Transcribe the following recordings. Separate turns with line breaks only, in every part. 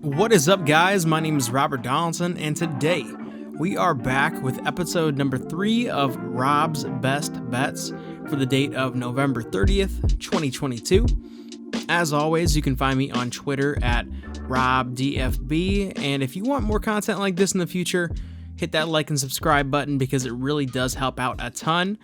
What is up, guys? My name is Robert Donaldson, and today we are back with episode number 3 of Rob's Best Bets for the date of November 30th, 2022. As always, you can find me on Twitter at RobDFB, and if you want more content like this in the future, hit that like and subscribe button because it really does help out a ton.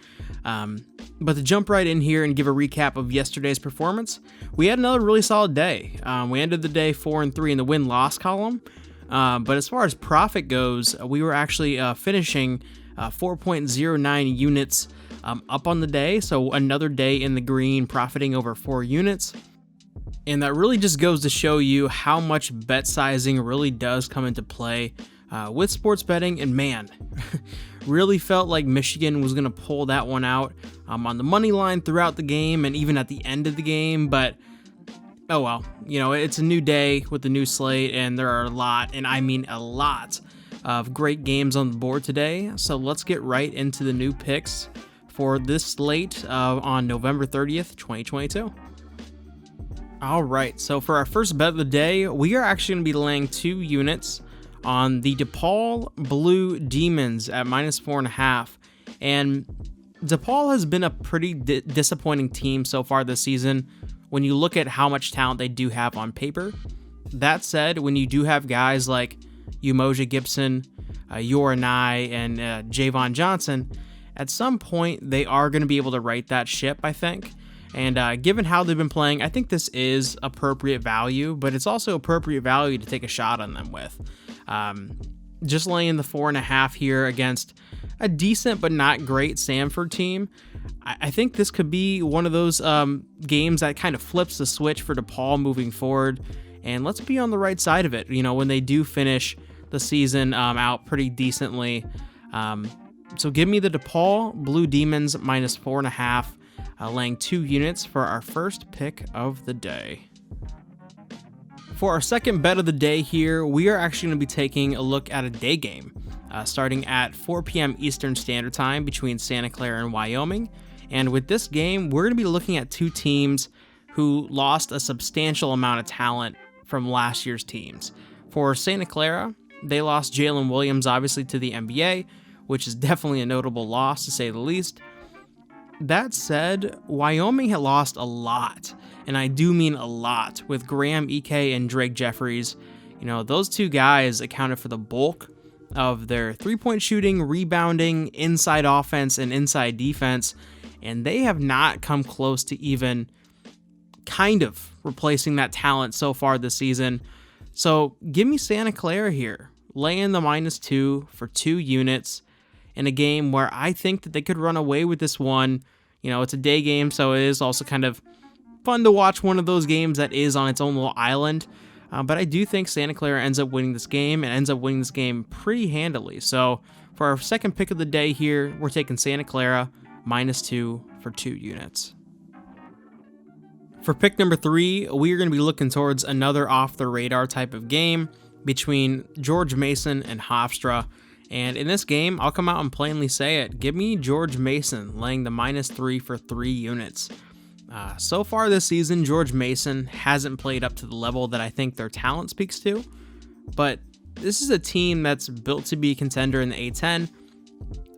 But to jump right in here and give a recap of yesterday's performance, we had another really solid day. We ended the day 4-3 in the win-loss column. But as far as profit goes, we were actually finishing 4.09 units up on the day. So another day in the green, profiting over 4 units. And that really just goes to show you how much bet sizing really does come into play with sports betting. And man, really felt like Michigan was going to pull that one out on the money line throughout the game and even at the end of the game. But oh well, it's a new day with the new slate, and there are a lot, and I mean a lot, of great games on the board today. So let's get right into the new picks for this slate on November 30th, 2022. All right, so for our first bet of the day, we are actually going to be laying 2 units on the DePaul Blue Demons at -4.5. And DePaul has been a pretty disappointing team so far this season when you look at how much talent they do have on paper. That said, when you do have guys like Umoja Gibson, Yoranai, and Javon Johnson, at some point they are going to be able to right that ship, I think. And given how they've been playing, I think this is appropriate value, but it's also appropriate value to take a shot on them with. Just laying the 4.5 here against a decent but not great Samford team. I think this could be one of those games that kind of flips the switch for DePaul moving forward. And let's be on the right side of it, when they do finish the season out pretty decently. So give me the DePaul Blue Demons -4.5, laying 2 units for our first pick of the day. For our second bet of the day here, we are actually going to be taking a look at a day game, starting at 4 p.m. Eastern Standard Time between Santa Clara and Wyoming. And with this game, we're going to be looking at 2 teams who lost a substantial amount of talent from last year's teams. For Santa Clara, they lost Jalen Williams, obviously, to the NBA, which is definitely a notable loss, to say the least. That said, Wyoming had lost a lot, and I do mean a lot, with Graham Ike and Drake Jeffries. Those 2 guys accounted for the bulk of their three-point shooting, rebounding, inside offense, and inside defense, and they have not come close to even kind of replacing that talent so far this season. So give me Santa Clara here, laying the -2 for 2 units in a game where I think that they could run away with this one. It's a day game, so it is also kind of fun to watch one of those games that is on its own little island. But I do think Santa Clara ends up winning this game, and ends up winning this game pretty handily. So for our second pick of the day here, we're taking Santa Clara -2 for 2 units. For pick number 3, we are going to be looking towards another off-the-radar type of game between George Mason and Hofstra. And in this game, I'll come out and plainly say it. Give me George Mason laying the -3 for 3 units. So far this season, George Mason hasn't played up to the level that I think their talent speaks to. But this is a team that's built to be a contender in the A10,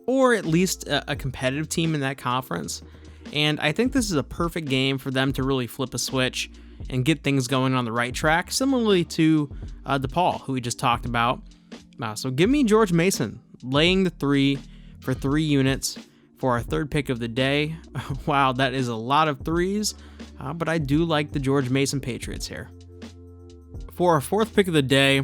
or at least a competitive team in that conference. And I think this is a perfect game for them to really flip a switch and get things going on the right track, similarly to DePaul, who we just talked about. So give me George Mason laying the 3 for 3 units for our third pick of the day. Wow, that is a lot of 3s, but I do like the George Mason Patriots here. For our fourth pick of the day,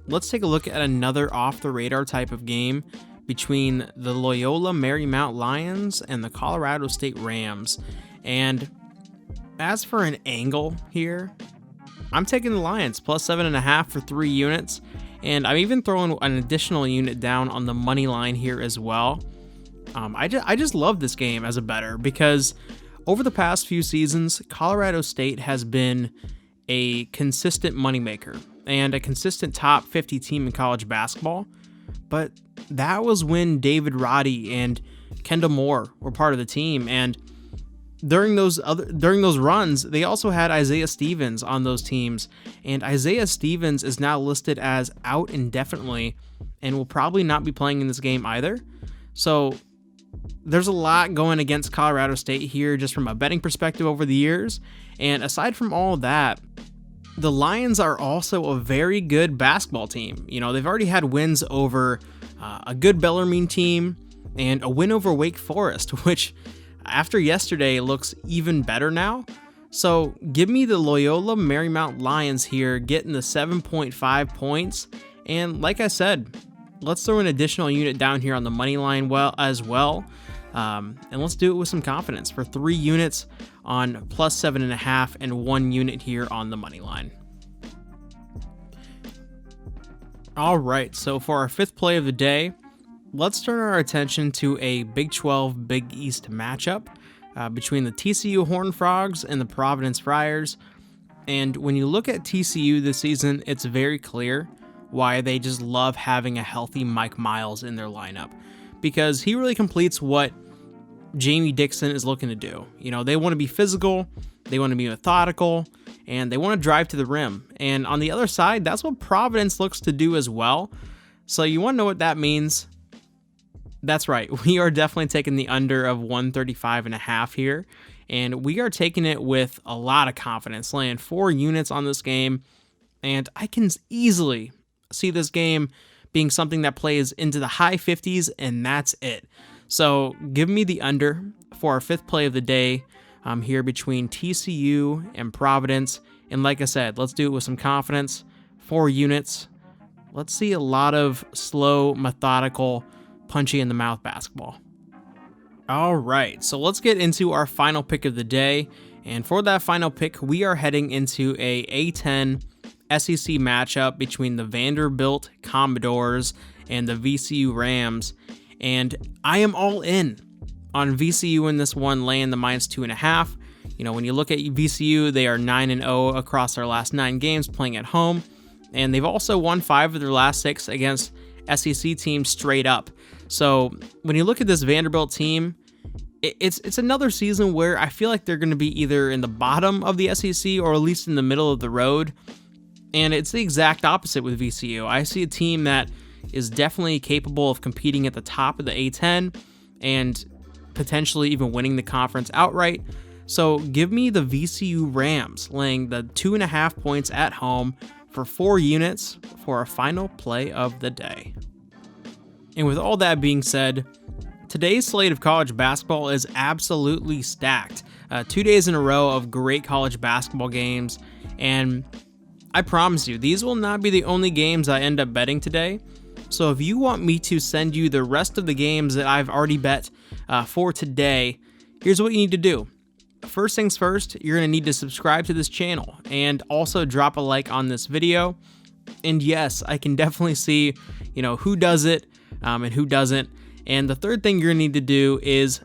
let's take a look at another off-the-radar type of game between the Loyola Marymount Lions and the Colorado State Rams. And as for an angle here, I'm taking the Lions +7.5 for 3 units. And I'm even throwing an additional unit down on the money line here as well. I just love this game as a bettor because over the past few seasons, Colorado State has been a consistent moneymaker and a consistent top 50 team in college basketball. But that was when David Roddy and Kendall Moore were part of the team. And during those runs, they also had Isaiah Stevens on those teams, and Isaiah Stevens is now listed as out indefinitely and will probably not be playing in this game either. So there's a lot going against Colorado State here just from a betting perspective over the years. And aside from all of that, the Lions are also a very good basketball team. You know, they've already had wins over a good Bellarmine team and a win over Wake Forest, which after yesterday looks even better now. So give me the Loyola Marymount Lions here, getting the 7.5 points. And like I said, let's throw an additional unit down here on the money line as well. And let's do it with some confidence for 3 units on plus 7.5 and 1 unit here on the money line. All right, so for our 5th play of the day, let's turn our attention to a Big 12 Big East matchup between the TCU Horned Frogs and the Providence Friars. And when you look at TCU this season, it's very clear why they just love having a healthy Mike Miles in their lineup, because he really completes what Jamie Dixon is looking to do. You know, they want to be physical, they want to be methodical, and they want to drive to the rim. And on the other side, that's what Providence looks to do as well. So you want to know what that means? That's right. We are definitely taking the under of 135.5 here, and we are taking it with a lot of confidence, laying 4 units on this game. And I can easily see this game being something that plays into the high 50s, and that's it. So give me the under for our 5th play of the day here between TCU and Providence. And like I said, let's do it with some confidence. 4 units. Let's see a lot of slow, methodical, punchy in the mouth basketball. All right, so let's get into our final pick of the day. And for that final pick, we are heading into a A10 SEC matchup between the Vanderbilt Commodores and the VCU Rams. And I am all in on VCU in this one, laying the -2.5. You know, when you look at VCU, they are 9-0 across their last 9 games playing at home. And they've also won 5 of their last 6 against SEC teams straight up. So when you look at this Vanderbilt team, it's another season where I feel like they're going to be either in the bottom of the SEC or at least in the middle of the road. And it's the exact opposite with VCU. I see a team that is definitely capable of competing at the top of the A10 and potentially even winning the conference outright. So give me the VCU Rams laying the 2.5 points at home for 4 units for our final play of the day. And with all that being said, today's slate of college basketball is absolutely stacked. 2 days in a row of great college basketball games, and I promise you, these will not be the only games I end up betting today. So if you want me to send you the rest of the games that I've already bet for today, here's what you need to do. First things first, you're going to need to subscribe to this channel and also drop a like on this video. And yes, I can definitely see, who does it and who doesn't. And the third thing you're going to need to do is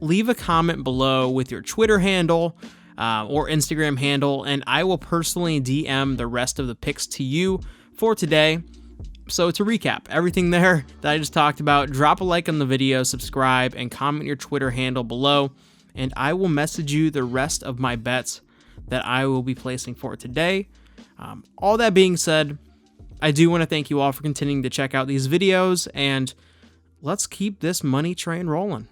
leave a comment below with your Twitter handle or Instagram handle, and I will personally DM the rest of the picks to you for today. So to recap, everything there that I just talked about, drop a like on the video, subscribe, and comment your Twitter handle below, and I will message you the rest of my bets that I will be placing for today. All that being said, I do want to thank you all for continuing to check out these videos, and let's keep this money train rolling.